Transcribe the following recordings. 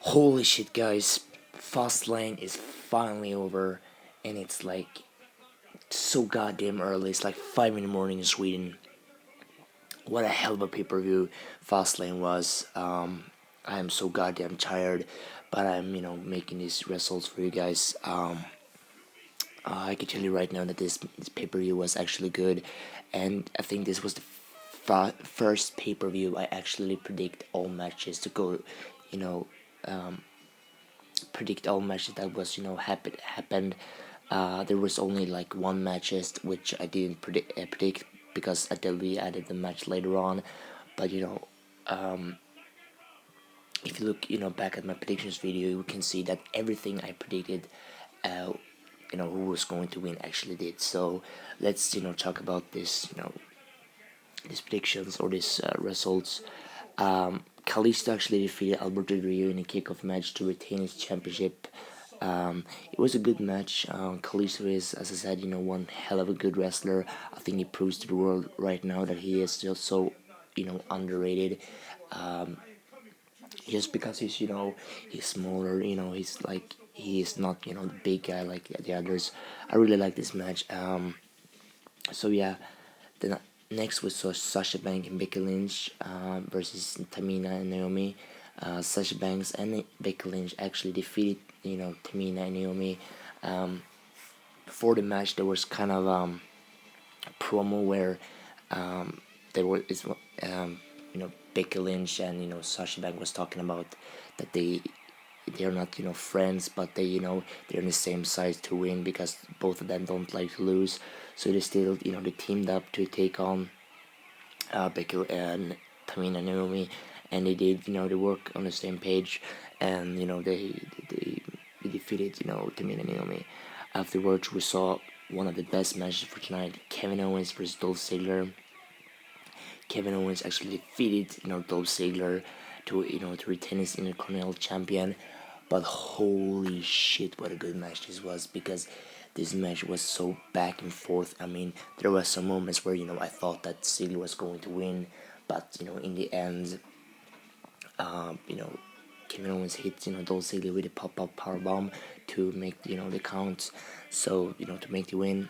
Holy shit, guys! Fastlane is finally over, and it's like so goddamn early. It's like 5 in the morning in Sweden. What a hell of a pay-per-view Fastlane was. I am so goddamn tired, but I'm making these results for you guys. I can tell you right now that this pay-per-view was actually good, and I think this was the first pay-per-view I actually predict all matches to go, you know, um, predict all matches that was happened. There was only like one matches which I didn't predict because WWE added the match later on. But if you look back at my predictions video, you can see that everything I predicted, uh, who was going to win actually did. So let's talk about this these predictions or these results. Kalisto actually defeated Alberto Del Rio in a kickoff match to retain his championship. It was a good match. Kalisto is, as I said, one hell of a good wrestler. I think he proves to the world right now that he is still so, underrated. Um, just because he's smaller, he is not, the big guy like the others. I really like this match. So yeah, then next we saw Sasha Banks and Becky Lynch versus Tamina and Naomi. Sasha Banks and Becky Lynch actually defeated Tamina and Naomi. Before the match, there was kind of a promo where there was Becky Lynch and Sasha Banks was talking about that they're not friends, but they're in the same size to win because both of them don't like to lose. So they still they teamed up to take on Becky and Tamina and Naomi, and they did they work on the same page, and they defeated Tamina and Naomi. Afterwards, we saw one of the best matches for tonight: Kevin Owens versus Dolph Ziggler. Kevin Owens actually defeated Dolph Ziggler to to retain his Intercontinental Champion. But holy shit, what a good match this was, because this match was so back and forth. I mean, there were some moments where I thought that Ziggler was going to win, but in the end, Kevin Owens hit Dolph Ziggler with a pop-up power bomb to make the count, so to make the win.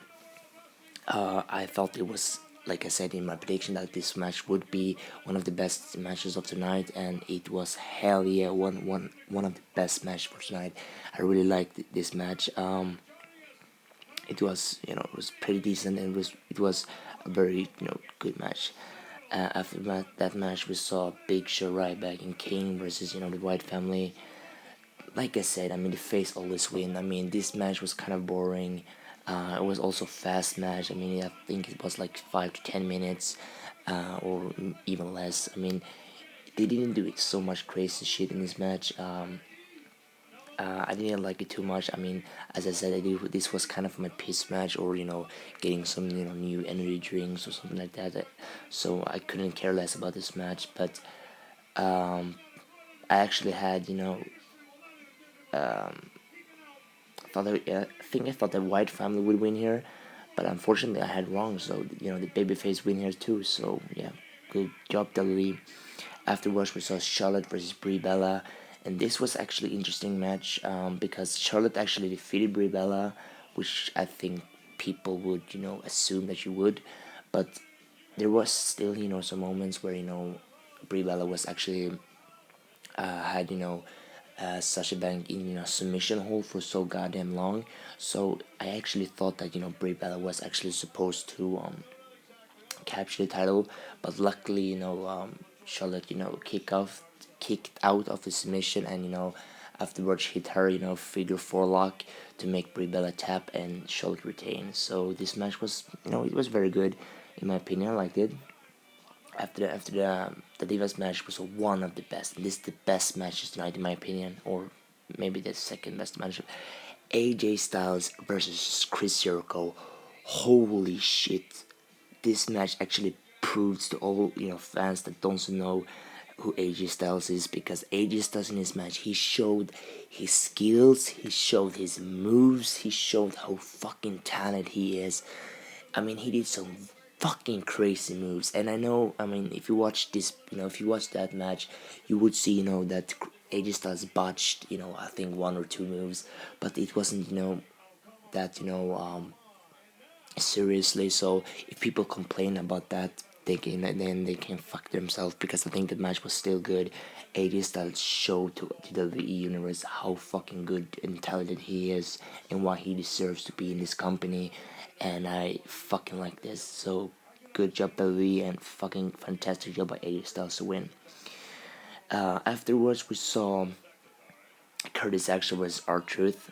I felt it was, like I said in my prediction, that this match would be one of the best matches of tonight, and it was hell yeah, one of the best matches for tonight. I really liked this match. It was it was pretty decent, and it was a very good match. After that match, we saw Big Show, Ryback, and Kane versus the White Family. Like I said, I mean, the face always win. I mean, this match was kind of boring. It was also fast match. I mean, I think it was like 5 to 10 minutes, or even less. I mean, they didn't do it so much crazy shit in this match. I didn't like it too much. I mean, as I said, this was kind of my piss match, or getting some new energy drinks or something like that. So I couldn't care less about this match. But I actually had I thought the White Family would win here, but unfortunately I had wrong. So the babyface win here too. So yeah, good job WWE. Afterwards we saw Charlotte versus Brie Bella, and this was actually an interesting match because Charlotte actually defeated Brie Bella, which I think people would assume that she would, but there was still some moments where Brie Bella was actually had Sasha Banks in a submission hold for so goddamn long. So I actually thought that Brie Bella was actually supposed to capture the title, but luckily Charlotte kicked out of the submission, and afterwards hit her figure four lock to make Brie Bella tap, and Charlotte retain. So this match was it was very good in my opinion. I liked it. After the Divas match was one of the best. This is the best matches tonight in my opinion, or maybe the second best match. AJ Styles versus Chris Jericho. Holy shit! This match actually proves to all fans that don't know who AJ Styles is, because AJ Styles in this match, he showed his skills, he showed his moves, he showed how fucking talented he is. I mean, he did some fucking crazy moves, and I know. I mean, if you watch this, if you watch that match, you would see, that AJ Styles botched, I think one or two moves, but it wasn't, that, seriously. So if people complain about that, then they can fuck themselves, because I think the match was still good. AJ Styles showed to the WWE universe how fucking good and talented he is, and why he deserves to be in this company, and I fucking like this. So good job WWE, and fucking fantastic job by AJ Styles to win. Afterwards, we saw Curtis Axel versus R-Truth.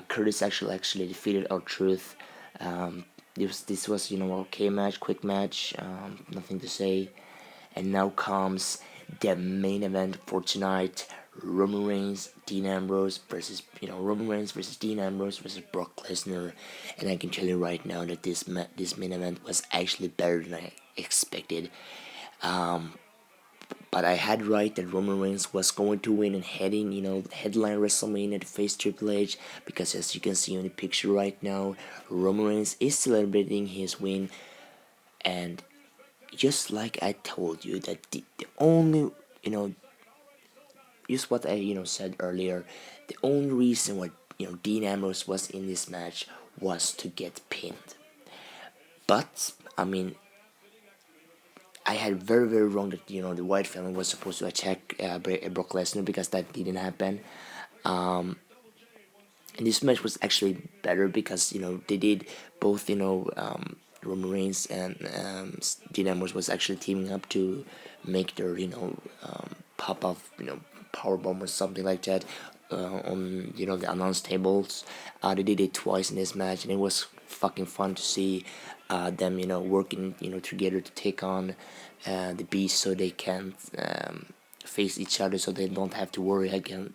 Curtis actually defeated R-Truth. This was okay match, quick match, nothing to say. And now comes the main event for tonight: Roman Reigns, Dean Ambrose versus Roman Reigns versus Dean Ambrose versus Brock Lesnar. And I can tell you right now that this main event was actually better than I expected. But I had right that Roman Reigns was going to win and heading, headline WrestleMania to face Triple H, because as you can see in the picture right now, Roman Reigns is celebrating his win. And just like I told you, that the only, just what I, said earlier, the only reason why, Dean Ambrose was in this match was to get pinned. But, I mean, I had very, very wrong that the White family was supposed to attack Brock Lesnar, because that didn't happen. And this match was actually better because they did both, Roman Reigns and Dean Ambrose was actually teaming up to make their pop off power bomb or something like that on the announce tables. They did it twice in this match, and it was fucking fun to see them working together to take on the Beast, so they can face each other, so they don't have to worry again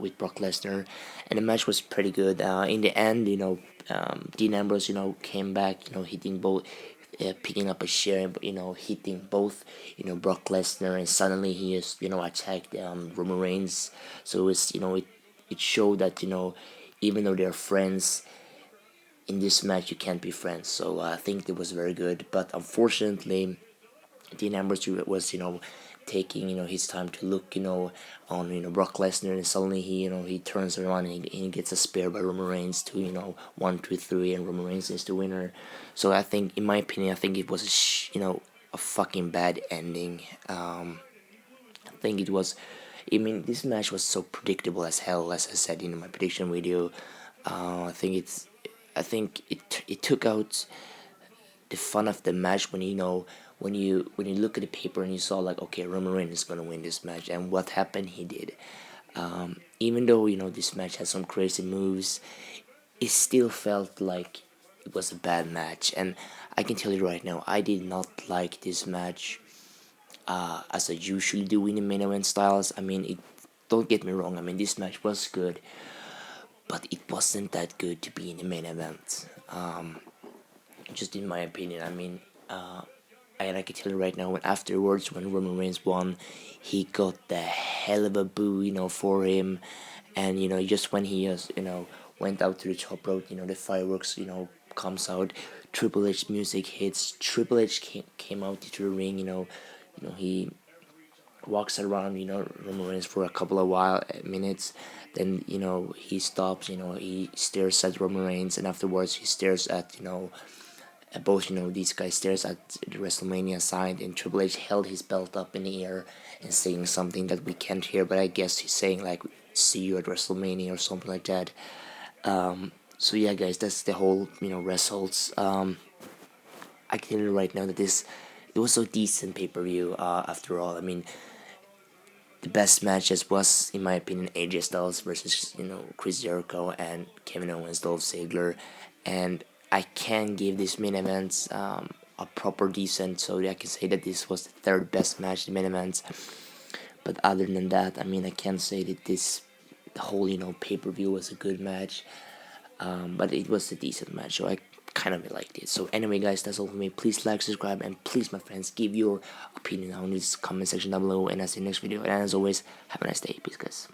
with Brock Lesnar. And the match was pretty good. In the end, Dean Ambrose came back, hitting both. Picking up a share, hitting both, Brock Lesnar, and suddenly he is, attacked Roman Reigns. So it's, it showed that, even though they're friends, in this match you can't be friends. So I think it was very good, but unfortunately, Dean Ambrose was, taking, his time to look, on, Brock Lesnar, and suddenly he turns around and he gets a spear by Roman Reigns to, 1, 2, 3, and Roman Reigns is the winner. So I think, in my opinion, I think it was a fucking bad ending. I think it was. I mean, this match was so predictable as hell, as I said in my prediction video. I think it's. I think it took out the fun of the match when when you look at the paper and you saw, like, okay, Roman Reigns is gonna win this match, and what happened, he did. Even though this match has some crazy moves, it still felt like it was a bad match. And I can tell you right now, I did not like this match as I usually do in the main event styles. I mean, don't get me wrong, I mean, this match was good, but it wasn't that good to be in the main event. Just in my opinion. I mean, and I can tell you right now, when afterwards, when Roman Reigns won, he got the hell of a boo, for him. And just when he went out to the top rope, the fireworks, comes out, Triple H music hits, Triple H came out to the ring, he walks around, Roman Reigns for a couple of minutes. Then he stops, he stares at Roman Reigns, and afterwards he stares at both, these guys stares at the WrestleMania side, and Triple H held his belt up in the air and saying something that we can't hear, but I guess he's saying, like, see you at WrestleMania or something like that. So yeah, guys, that's the whole results. I can tell you right now that it was a decent pay-per-view. After all, I mean, the best matches was, in my opinion, AJ Styles versus Chris Jericho, and Kevin Owens, Dolph Ziggler. And I can give these main events a proper decent, so I can say that this was the third best match in main events. But other than that, I mean, I can't say that the whole pay-per-view was a good match. But it was a decent match, so I kind of liked it. So anyway, guys, that's all for me. Please like, subscribe, and please, my friends, give your opinion on this comment section down below, and I'll see you next video. And as always, have a nice day. Peace, guys.